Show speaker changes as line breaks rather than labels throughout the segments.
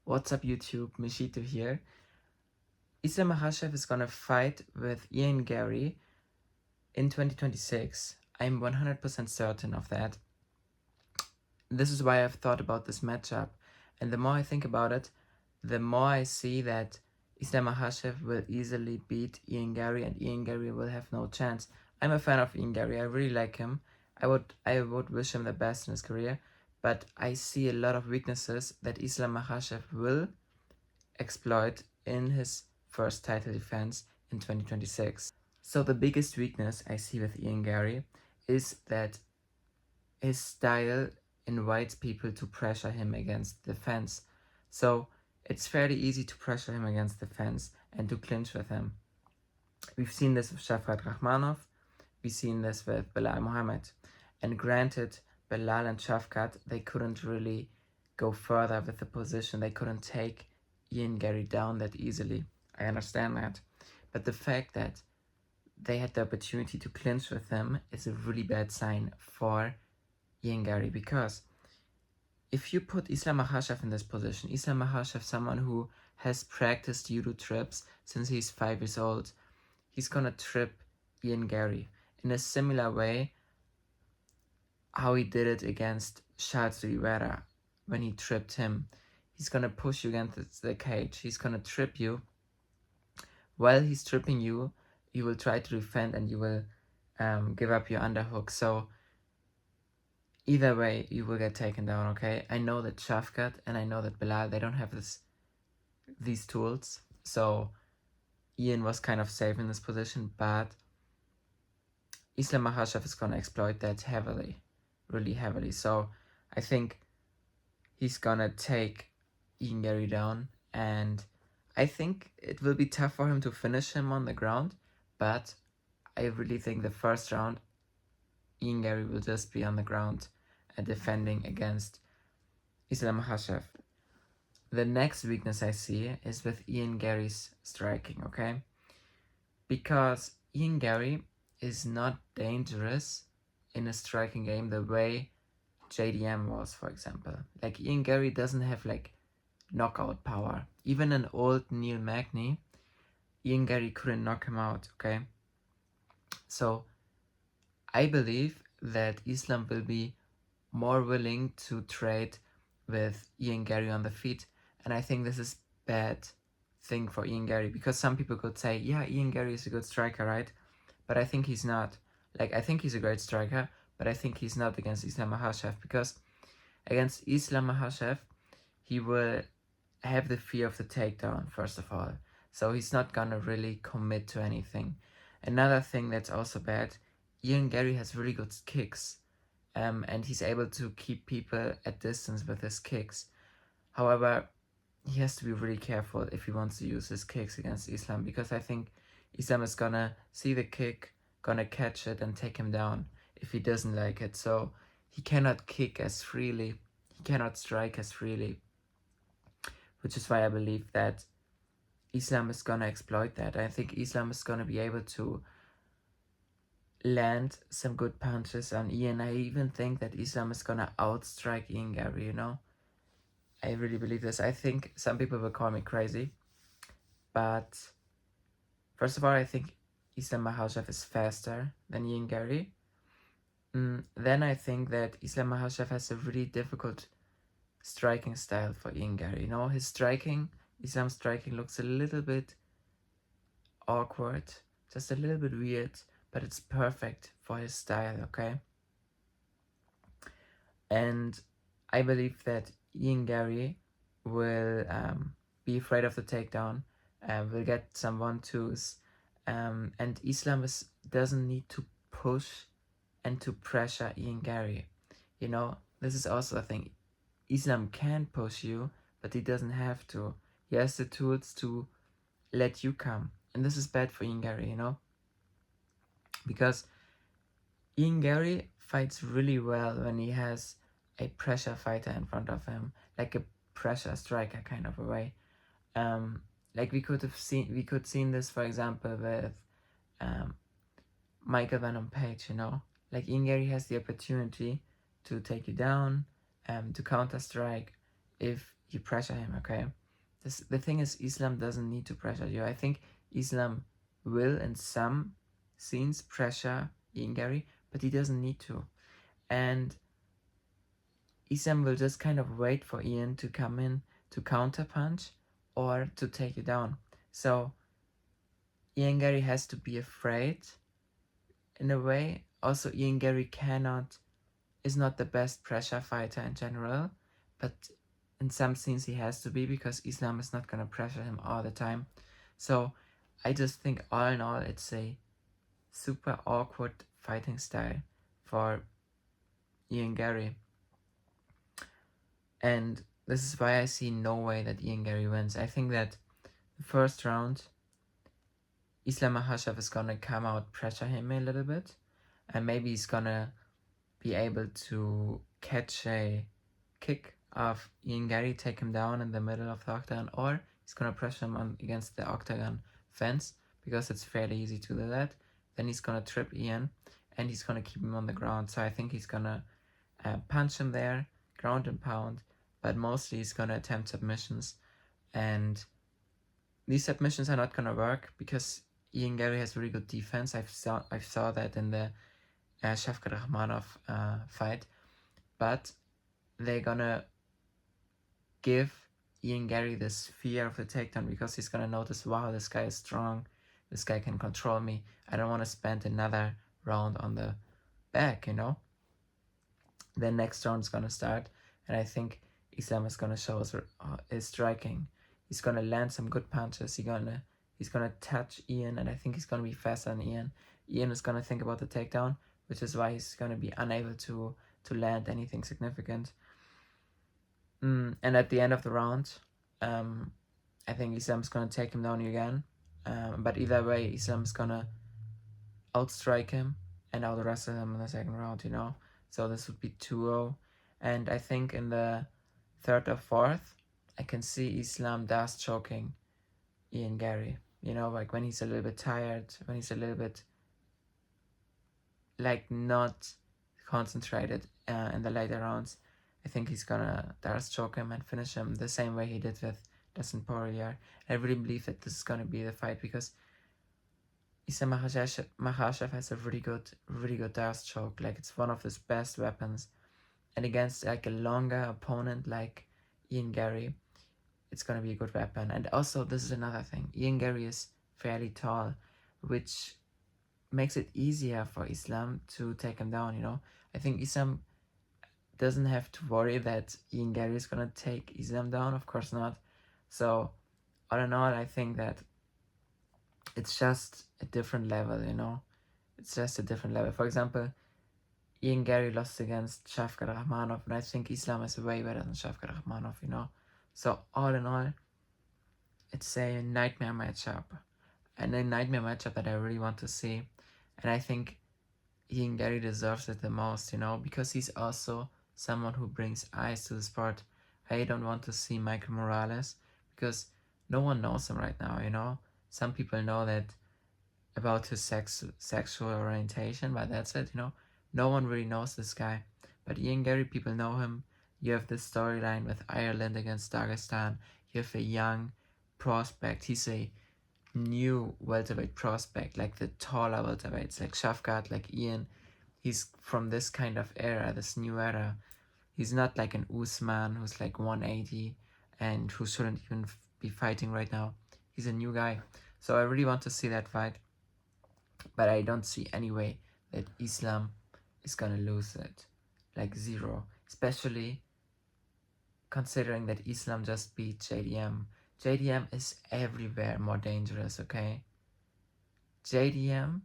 What's up YouTube, Mishito here. Islam Makhachev is gonna fight with Garry in 2026. I'm 100% certain of that. This is why I've thought about this matchup, and the more I think about it, the more I see that Islam Makhachev will easily beat Garry and Garry will have no chance. I'm a fan of Garry, I really like him. I would wish him the best in his career, but I see a lot of weaknesses that Islam Makhachev will exploit in his first title defense in 2026. So the biggest weakness I see with Garry is that his style invites people to pressure him against the fence. So it's fairly easy to pressure him against the fence and to clinch with him. We've seen this with Shafkat Rakhmonov, we've seen this with Belal Muhammad. And granted, Belal and Shafkat, they couldn't really go further with the position. They couldn't take Garry down that easily. I understand that. But the fact that they had the opportunity to clinch with him is a really bad sign for Garry, because if you put Islam Makhachev in this position, Islam Makhachev, someone who has practiced judo trips since he's 5 years old, he's gonna trip Garry in a similar way how he did it against Charles Oliveira when he tripped him. He's gonna push you against the cage, he's gonna trip you. While he's tripping you, you will try to defend and you will give up your underhook. So either way, you will get taken down, okay? I know that Shafkat and I know that Belal, they don't have these tools. So Ian was kind of safe in this position, but Islam Makhachev is gonna exploit that heavily, really heavily. So I think he's gonna take Garry down, and I think it will be tough for him to finish him on the ground, but I really think the first round, Garry will just be on the ground and defending against Islam Makhachev. The next weakness I see is with Garry's striking, okay? Because Garry is not dangerous in a striking game the way JDM was, for example. Like, Garry doesn't have like knockout power. Even an old Neil Magny, Garry couldn't knock him out, okay? So I believe that Islam will be more willing to trade with Garry on the feet, and I think this is bad thing for Garry, because some people could say, yeah, Garry is a good striker, right? But I think he's not. Like, I think he's a great striker, but I think he's not against Islam Makhachev, because against Islam Makhachev, he will have the fear of the takedown, first of all. So he's not gonna really commit to anything. Another thing that's also bad, Garry has really good kicks, and he's able to keep people at distance with his kicks. However, he has to be really careful if he wants to use his kicks against Islam, because I think Islam is gonna see the kick, gonna catch it and take him down if he doesn't like it. So he cannot kick as freely, he cannot strike as freely, which is why I believe that Islam is gonna exploit that. I think Islam is gonna be able to land some good punches on Ian. I even think that Islam is gonna outstrike Garry, you know? I really believe this. I think some people will call me crazy, but first of all, I think Islam Makhachev is faster than Garry. Then I think that Islam Makhachev has a really difficult striking style for Garry. You know, his striking, Islam's striking looks a little bit awkward, just a little bit weird, but it's perfect for his style, okay? And I believe that Garry will be afraid of the takedown, will get some 1-2s, and Islam doesn't need to push and to pressure Garry. You know, this is also a thing. Islam can push you, but he doesn't have to. He has the tools to let you come, and this is bad for Garry, you know? Because Garry fights really well when he has a pressure fighter in front of him, like a pressure striker kind of a way. Like we could seen this, for example, with Michael Venom Page, you know? Like, Garry has the opportunity to take you down, to counter strike if you pressure him, okay? The thing is, Islam doesn't need to pressure you. I think Islam will, in some scenes, pressure Ian Garry, but he doesn't need to. And Islam will just kind of wait for Ian to come in to counterpunch or to take you down. So Ian Garry has to be afraid in a way. Also, Ian Garry is not the best pressure fighter in general, but in some scenes he has to be because Islam is not going to pressure him all the time. So I just think all in all it's a super awkward fighting style for Ian Garry. And this is why I see no way that Ian Garry wins. I think that the first round, Islam Makhachev is gonna come out, pressure him a little bit, and maybe he's gonna be able to catch a kick of Ian Garry, take him down in the middle of the octagon, or he's gonna pressure him on against the octagon fence because it's fairly easy to do that. Then he's gonna trip Ian, and he's gonna keep him on the ground. So I think he's gonna punch him there, ground and pound, but mostly he's gonna attempt submissions, and these submissions are not gonna work because Ian Garry has really good defense. I saw that in the Shavkat Rakhmonov fight, but they're gonna give Ian Garry this fear of the takedown because he's gonna notice, wow, this guy is strong, this guy can control me. I don't want to spend another round on the back, you know. The next round's gonna start, and I think Islam is gonna show us his striking. He's gonna land some good punches. He's gonna touch Ian, and I think he's gonna be faster than Ian. Ian is gonna think about the takedown, which is why he's gonna be unable to land anything significant. And at the end of the round, I think Islam's gonna take him down again. But either way, Islam's gonna outstrike him and out-wrestle him in the second round, you know. So this would be 2-0. And I think in the third or fourth, I can see Islam dust choking Ian Garry. You know, like when he's a little bit tired, when he's a little bit like not concentrated in the later rounds. I think he's gonna dust choke him and finish him the same way he did with Dustin Poirier. I really believe that this is gonna be the fight because Islam Makhachev has a really good dust choke. Like it's one of his best weapons. And against like a longer opponent like Ian Garry, it's gonna be a good weapon. And also, this is another thing. Ian Garry is fairly tall, which makes it easier for Islam to take him down, you know. I think Islam doesn't have to worry that Ian Garry is gonna take Islam down, of course not. So all in all, I think that it's just a different level, you know. It's just a different level. For example, Ian Garry lost against Shavkat Rakhmonov, and I think Islam is way better than Shavkat Rakhmonov, you know. So all in all, it's a nightmare matchup, and a nightmare matchup that I really want to see. And I think Ian Garry deserves it the most, you know, because he's also someone who brings eyes to the sport. I don't want to see Michael Morales because no one knows him right now, you know. Some people know that about his sexual orientation, but that's it, you know. No one really knows this guy. But Ian Garry, people know him. You have this storyline with Ireland against Dagestan. You have a young prospect. He's a new welterweight prospect, like the taller welterweights, like Shavkat, like Ian. He's from this kind of era, this new era. He's not like an Usman who's like 180 and who shouldn't even be fighting right now. He's a new guy. So I really want to see that fight. But I don't see any way that Islam is gonna lose it. Like zero. Especially considering that Islam just beat JDM. JDM is everywhere more dangerous, okay? JDM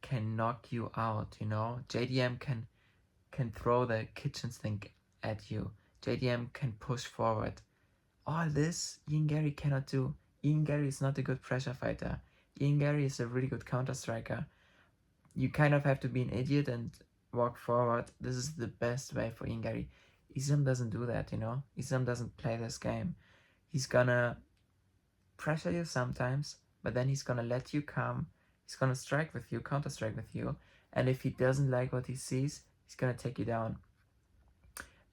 can knock you out, you know? JDM can throw the kitchen sink at you. JDM can push forward. All this, Ian Garry cannot do. Ian Garry is not a good pressure fighter. Ian Garry is a really good counter striker. You kind of have to be an idiot and walk forward. This is the best way for Ian Garry. Islam doesn't do that, you know? Islam doesn't play this game. He's gonna pressure you sometimes, but then he's gonna let you come. He's gonna strike with you, counter strike with you. And if he doesn't like what he sees, he's gonna take you down.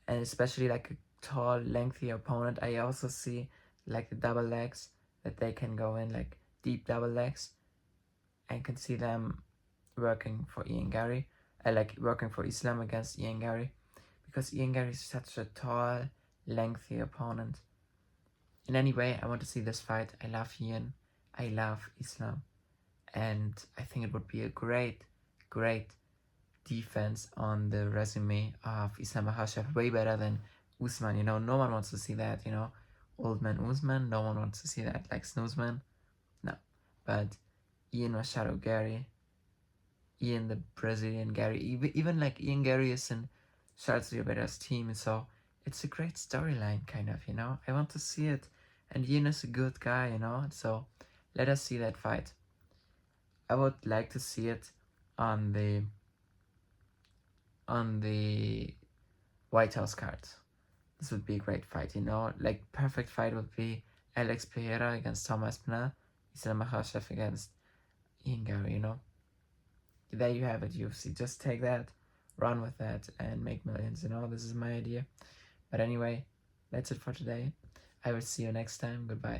And especially like tall, lengthy opponent. I also see like the double legs, that they can go in like deep double legs. I can see them working for Ian Garry. I like working for Islam against Ian Garry, because Ian Garry is such a tall, lengthy opponent. In any way, I want to see this fight. I love Ian. I love Islam. And I think it would be a great, great defense on the resume of Islam Makhachev, way better than Usman. You know, no one wants to see that, you know. Old man Usman, no one wants to see that, like Snoozman. No. But Ian Machado Garry, Ian the Brazilian Garry, even like Ian Garry is in Charles Oliveira's team, so it's a great storyline, kind of, you know. I want to see it, and Ian is a good guy, you know, so let us see that fight. I would like to see it on the White House card. This would be a great fight, you know. Like, perfect fight would be Alex Pereira against Tom Aspinall, Islam Makhachev against Ian Garry, you know. There you have it, UFC. Just take that, run with that, and make millions, you know. This is my idea. But anyway, that's it for today. I will see you next time. Goodbye.